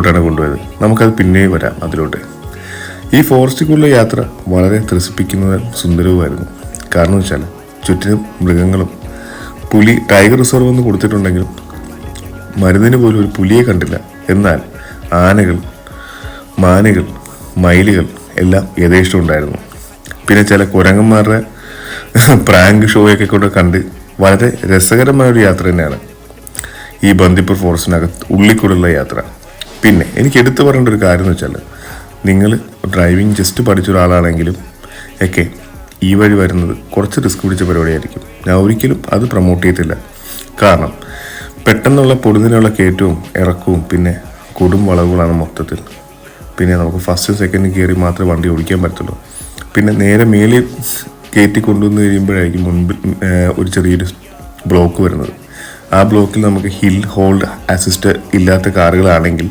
ാണ് കൊണ്ടുപോയത്. നമുക്കത് പിന്നെ വരാം അതിലോട്ട്. ഈ ഫോറസ്റ്റിക്കുള്ള യാത്ര വളരെ ത്രസിപ്പിക്കുന്നതും സുന്ദരവുമായിരുന്നു. കാരണം വെച്ചാൽ ചുറ്റിനും മൃഗങ്ങളും, പുലി ടൈഗർ റിസർവ് എന്ന് കൊടുത്തിട്ടുണ്ടെങ്കിലും മരുന്നിന് പോലും ഒരു പുലിയെ കണ്ടില്ല. എന്നാൽ ആനകൾ, മാനുകൾ, മയിലുകൾ എല്ലാം യഥേഷ്ടം ഉണ്ടായിരുന്നു. പിന്നെ ചില കുരങ്ങന്മാരുടെ പ്രാങ്ക് ഷോയൊക്കെ കൊണ്ട് കണ്ട് വളരെ രസകരമായൊരു യാത്ര തന്നെയാണ് ഈ ബന്ദിപ്പൂർ ഫോറസ്റ്റിനകത്ത് ഉള്ളിക്കൂടുള്ള യാത്ര. പിന്നെ എനിക്ക് എടുത്തു പറയേണ്ട ഒരു കാര്യം എന്ന് വെച്ചാൽ, നിങ്ങൾ ഡ്രൈവിംഗ് ജസ്റ്റ് പഠിച്ച ഒരാളാണെങ്കിലും ഒക്കെ ഈ വഴി വരുന്നത് കുറച്ച് റിസ്ക് പിടിച്ച പരിപാടിയായിരിക്കും. ഞാൻ ഒരിക്കലും അത് പ്രൊമോട്ട് ചെയ്തിട്ടില്ല. കാരണം പെട്ടെന്നുള്ള പൊടുന്നതിനുള്ള കയറ്റവും ഇറക്കവും പിന്നെ കൊടും വളവുകളാണ് മൊത്തത്തിൽ. പിന്നെ നമുക്ക് ഫസ്റ്റ് സെക്കൻഡ് കയറി മാത്രമേ വണ്ടി ഓടിക്കാൻ പറ്റുള്ളൂ. പിന്നെ നേരെ മേലിൽ കയറ്റി കൊണ്ടുവന്ന് കഴിയുമ്പോഴായിരിക്കും മുൻപിൽ ഒരു ചെറിയൊരു ബ്ലോക്ക് വരുന്നത്. ആ ബ്ലോക്കിൽ നമുക്ക് ഹിൽ ഹോൾഡ് അസിസ്റ്റ് ഇല്ലാത്ത കാറുകളാണെങ്കിൽ